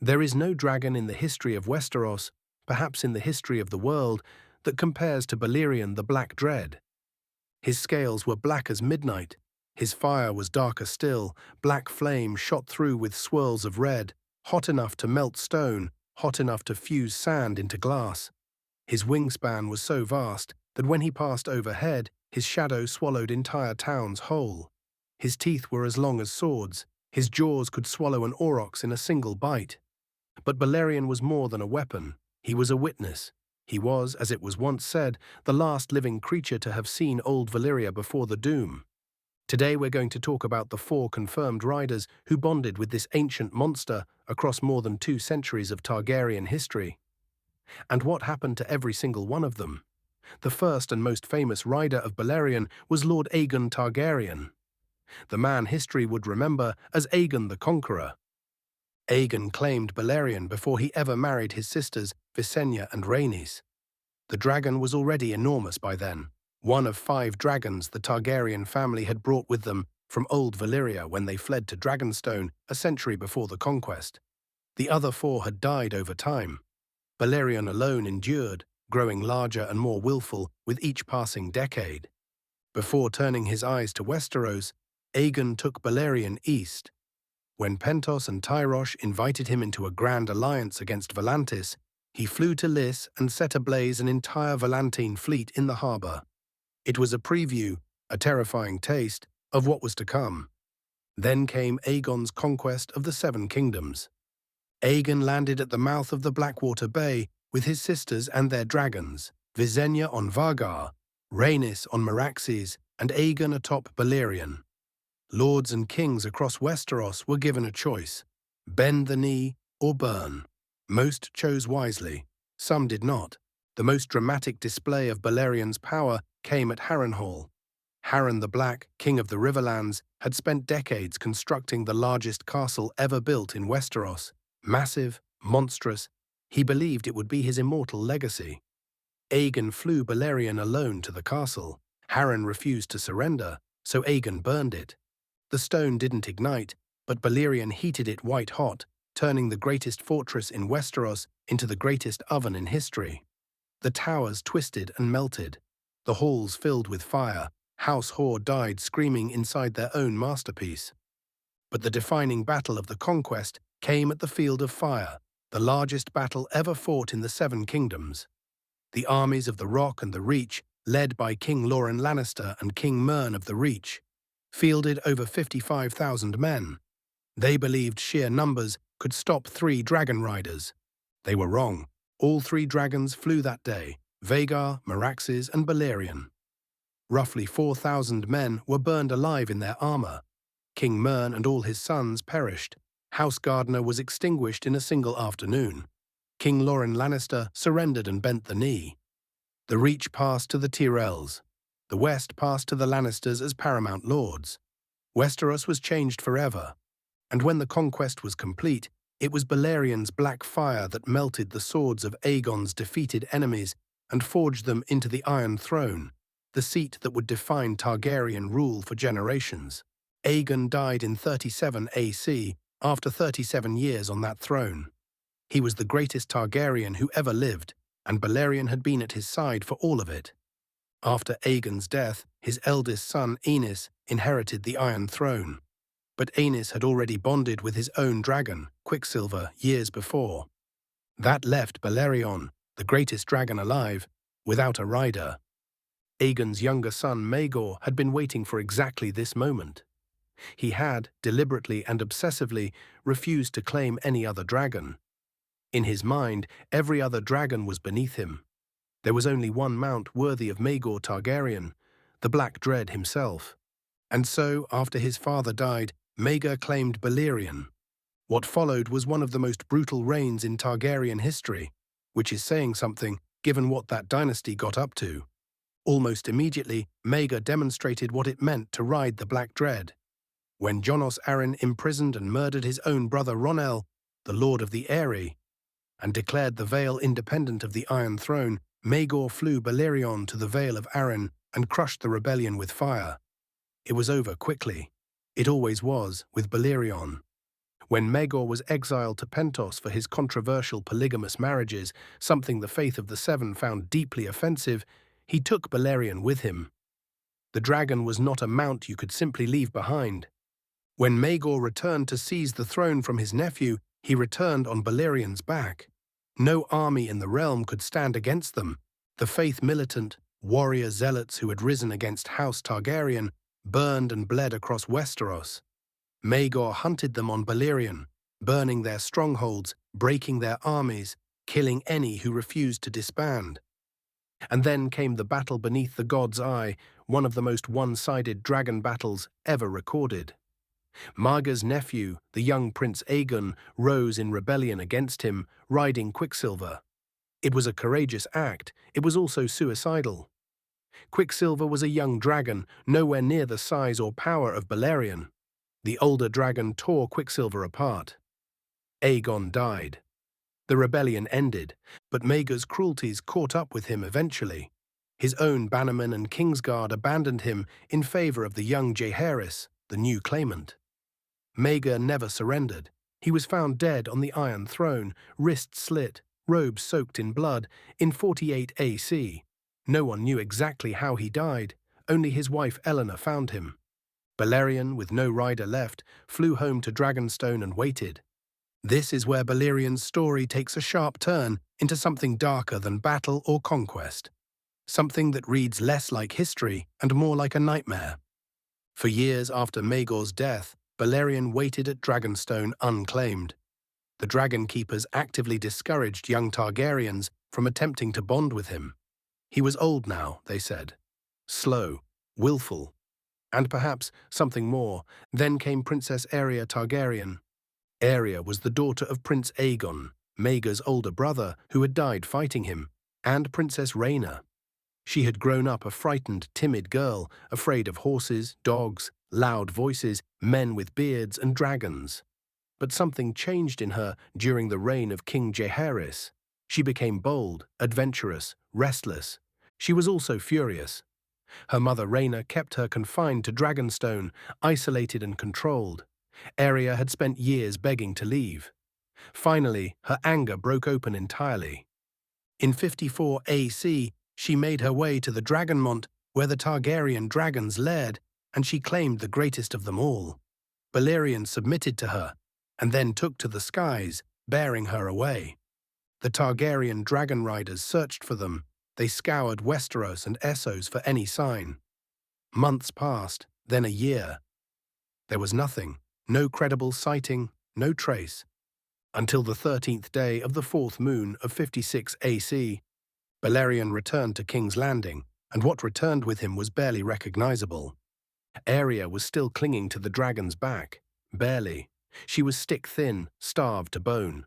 There is no dragon in the history of Westeros, perhaps in the history of the world, that compares to Balerion the Black Dread. His scales were black as midnight, his fire was darker still, black flame shot through with swirls of red, hot enough to melt stone, hot enough to fuse sand into glass. His wingspan was so vast that when he passed overhead, his shadow swallowed entire towns whole. His teeth were as long as swords, his jaws could swallow an aurochs in a single bite. But Balerion was more than a weapon, he was a witness. He was, as it was once said, the last living creature to have seen old Valyria before the doom. Today we're going to talk about the 4 confirmed riders who bonded with this ancient monster across more than 2 centuries of Targaryen history. And what happened to every single one of them? The first and most famous rider of Balerion was Lord Aegon Targaryen, the man history would remember as Aegon the Conqueror. Aegon claimed Balerion before he ever married his sisters Visenya and Rhaenys. The dragon was already enormous by then, one of 5 dragons the Targaryen family had brought with them from old Valyria when they fled to Dragonstone a century before the conquest. The other 4 had died over time. Balerion alone endured, growing larger and more willful with each passing decade. Before turning his eyes to Westeros, Aegon took Balerion east. When Pentos and Tyrosh invited him into a grand alliance against Volantis, he flew to Lys and set ablaze an entire Volantine fleet in the harbour. It was a preview, a terrifying taste, of what was to come. Then came Aegon's conquest of the 7 kingdoms. Aegon landed at the mouth of the Blackwater Bay with his sisters and their dragons, Visenya on Vargar, Rhaenys on Meraxes, and Aegon atop Balerion. Lords and kings across Westeros were given a choice: bend the knee or burn. Most chose wisely, some did not. The most dramatic display of Balerion's power came at Harrenhal. Harren the Black, king of the Riverlands, had spent decades constructing the largest castle ever built in Westeros. Massive, monstrous, he believed it would be his immortal legacy. Aegon flew Balerion alone to the castle. Harren refused to surrender, so Aegon burned it. The stone didn't ignite, but Balerion heated it white-hot, turning the greatest fortress in Westeros into the greatest oven in history. The towers twisted and melted. The halls filled with fire. House Hoare died screaming inside their own masterpiece. But the defining battle of the conquest came at the Field of Fire, the largest battle ever fought in the 7 kingdoms. The armies of the Rock and the Reach, led by King Loren Lannister and King Mern of the Reach, fielded over 55,000 men. They believed sheer numbers could stop 3 dragon riders. They were wrong. All 3 dragons flew that day: Vhagar, Meraxes, and Balerion. Roughly 4,000 men were burned alive in their armor. King Mern and all his sons perished. House Gardner was extinguished in a single afternoon. King Loren Lannister surrendered and bent the knee. The Reach passed to the Tyrells. The West passed to the Lannisters as paramount lords. Westeros was changed forever, and when the conquest was complete, it was Balerion's black fire that melted the swords of Aegon's defeated enemies and forged them into the Iron Throne, the seat that would define Targaryen rule for generations. Aegon died in 37 AC, after 37 years on that throne. He was the greatest Targaryen who ever lived, and Balerion had been at his side for all of it. After Aegon's death, his eldest son Aenys inherited the Iron Throne. But Aenys had already bonded with his own dragon, Quicksilver, years before. That left Balerion, the greatest dragon alive, without a rider. Aegon's younger son Maegor had been waiting for exactly this moment. He had, deliberately and obsessively, refused to claim any other dragon. In his mind, every other dragon was beneath him. There was only one mount worthy of Maegor Targaryen, the Black Dread himself. And so, after his father died, Maegor claimed Balerion. What followed was one of the most brutal reigns in Targaryen history, which is saying something given what that dynasty got up to. Almost immediately, Maegor demonstrated what it meant to ride the Black Dread. When Jonos Arryn imprisoned and murdered his own brother Ronel, the Lord of the Aerie, and declared the Vale independent of the Iron Throne, Maegor flew Balerion to the Vale of Arryn and crushed the rebellion with fire. It was over quickly. It always was, with Balerion. When Maegor was exiled to Pentos for his controversial polygamous marriages, something the Faith of the Seven found deeply offensive, he took Balerion with him. The dragon was not a mount you could simply leave behind. When Maegor returned to seize the throne from his nephew, he returned on Balerion's back. No army in the realm could stand against them. The faith-militant, warrior zealots who had risen against House Targaryen burned and bled across Westeros. Maegor hunted them on Balerion, burning their strongholds, breaking their armies, killing any who refused to disband. And then came the battle beneath the god's eye, one of the most one-sided dragon battles ever recorded. Maegor's nephew, the young Prince Aegon, rose in rebellion against him, riding Quicksilver. It was a courageous act. It was also suicidal. Quicksilver was a young dragon, nowhere near the size or power of Balerion. The older dragon tore Quicksilver apart. Aegon died. The rebellion ended, but Maegor's cruelties caught up with him eventually. His own bannermen and Kingsguard abandoned him in favor of the young Jaehaerys, the new claimant. Maegor never surrendered. He was found dead on the Iron Throne, wrists slit, robes soaked in blood, in 48 AC. No one knew exactly how he died, only his wife Eleanor found him. Balerion, with no rider left, flew home to Dragonstone and waited. This is where Balerion's story takes a sharp turn into something darker than battle or conquest. Something that reads less like history and more like a nightmare. For years after Maegor's death, Balerion waited at Dragonstone unclaimed. The Dragon Keepers actively discouraged young Targaryens from attempting to bond with him. He was old now, they said. Slow, willful, and perhaps something more. Then came Princess Aerea Targaryen. Aerea was the daughter of Prince Aegon, Maegor's older brother, who had died fighting him, and Princess Rhaena. She had grown up a frightened, timid girl, afraid of horses, dogs, loud voices, men with beards, and dragons. But something changed in her during the reign of King Jaehaerys. She became bold, adventurous, restless. She was also furious. Her mother Rhaena kept her confined to Dragonstone, isolated and controlled. Aerea had spent years begging to leave. Finally, her anger broke open entirely. In 54 AC, she made her way to the Dragonmont, where the Targaryen dragons laired, and she claimed the greatest of them all. Balerion submitted to her, and then took to the skies, bearing her away. The Targaryen dragon riders searched for them. They scoured Westeros and Essos for any sign. Months passed, then a year. There was nothing, no credible sighting, no trace. Until the 13th day of the 4th moon of 56 AC, Balerion returned to King's Landing, and what returned with him was barely recognizable. Aerea was still clinging to the dragon's back, barely. She was stick-thin, starved to bone.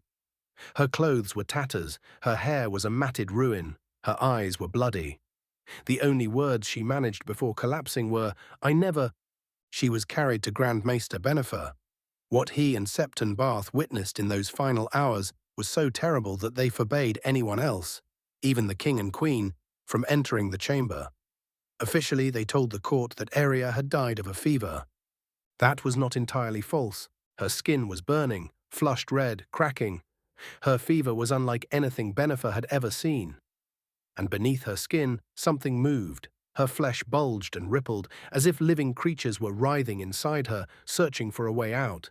Her clothes were tatters, her hair was a matted ruin, her eyes were bloody. The only words she managed before collapsing were, "I never—" She was carried to Grand Maester Bennifer. What he and Septon Bath witnessed in those final hours was so terrible that they forbade anyone else, even the king and queen, from entering the chamber. Officially, they told the court that Aerea had died of a fever. That was not entirely false. Her skin was burning, flushed red, cracking. Her fever was unlike anything Bennifer had ever seen. And beneath her skin, something moved. Her flesh bulged and rippled, as if living creatures were writhing inside her, searching for a way out.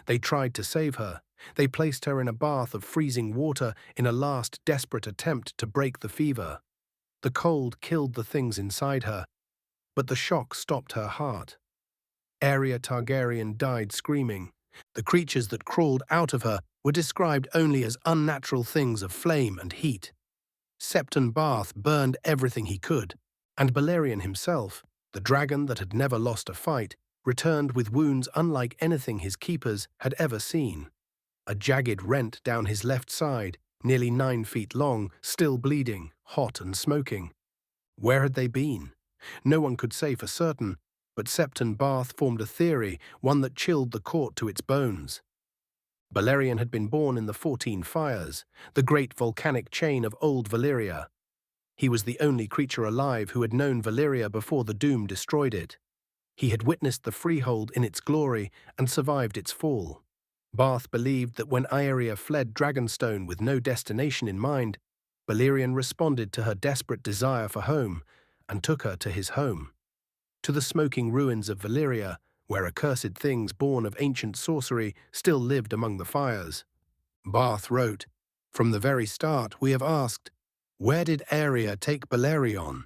They tried to save her. They placed her in a bath of freezing water in a last desperate attempt to break the fever. The cold killed the things inside her, but the shock stopped her heart. Aerea Targaryen died screaming. The creatures that crawled out of her were described only as unnatural things of flame and heat. Septon Bath burned everything he could, and Balerion himself, the dragon that had never lost a fight, returned with wounds unlike anything his keepers had ever seen. A jagged rent down his left side, nearly 9 feet long, still bleeding, hot and smoking. Where had they been? No one could say for certain, but Septon Bath formed a theory, one that chilled the court to its bones. Balerion had been born in the 14 Fires, the great volcanic chain of old Valyria. He was the only creature alive who had known Valyria before the Doom destroyed it. He had witnessed the Freehold in its glory and survived its fall. Bath believed that when Aerea fled Dragonstone with no destination in mind, Balerion responded to her desperate desire for home and took her to his home, to the smoking ruins of Valyria, where accursed things born of ancient sorcery still lived among the fires. Bath wrote, "From the very start we have asked, where did Aerea take Balerion?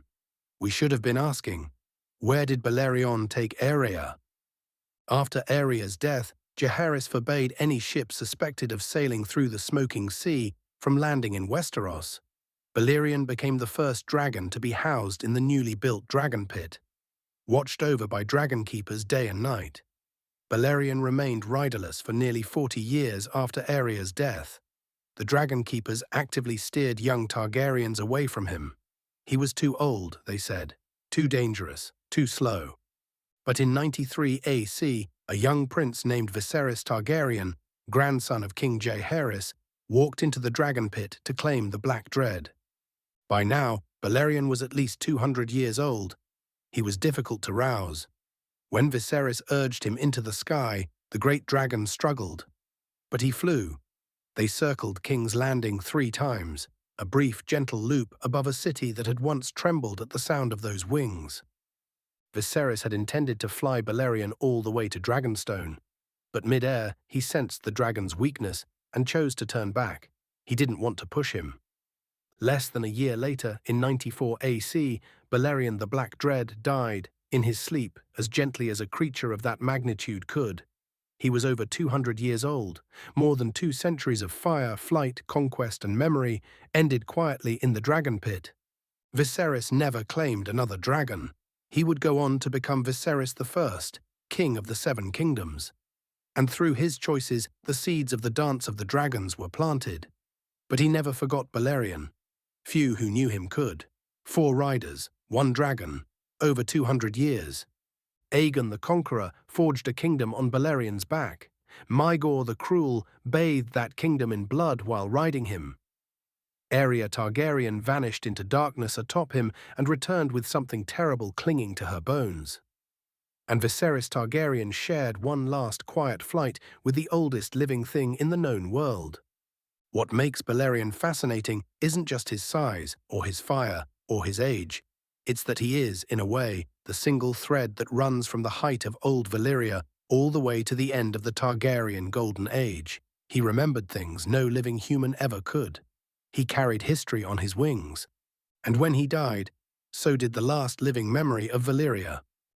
We should have been asking, where did Balerion take Aerea?" After Aerea's death, Jaehaerys forbade any ship suspected of sailing through the smoking sea from landing in Westeros. Balerion became the first dragon to be housed in the newly built dragon pit, watched over by dragon keepers day and night. Balerion remained riderless for nearly 40 years after Aerea's death. The dragon keepers actively steered young Targaryens away from him. He was too old, they said, too dangerous, too slow. But in 93 AC, a young prince named Viserys Targaryen, grandson of King Jaehaerys, walked into the dragon pit to claim the Black Dread. By now, Balerion was at least 200 years old. He was difficult to rouse. When Viserys urged him into the sky, the great dragon struggled. But he flew. They circled King's Landing 3 times, a brief, gentle loop above a city that had once trembled at the sound of those wings. Viserys had intended to fly Balerion all the way to Dragonstone, but mid-air he sensed the dragon's weakness and chose to turn back. He didn't want to push him. Less than a year later, in 94 AC, Balerion the Black Dread died, in his sleep, as gently as a creature of that magnitude could. He was over 200 years old. More than 2 centuries of fire, flight, conquest, and memory ended quietly in the dragon pit. Viserys never claimed another dragon. He would go on to become Viserys I, king of the 7 kingdoms. And through his choices, the seeds of the Dance of the Dragons were planted. But he never forgot Balerion. Few who knew him could. 4 riders, 1 dragon, over 200 years. Aegon the Conqueror forged a kingdom on Balerion's back. Maegor the Cruel bathed that kingdom in blood while riding him. Aerea Targaryen vanished into darkness atop him and returned with something terrible clinging to her bones. And Viserys Targaryen shared one last quiet flight with the oldest living thing in the known world. What makes Balerion fascinating isn't just his size, or his fire, or his age. It's that he is, in a way, the single thread that runs from the height of old Valyria all the way to the end of the Targaryen Golden Age. He remembered things no living human ever could. He carried history on his wings. And when he died, so did the last living memory of Valyria.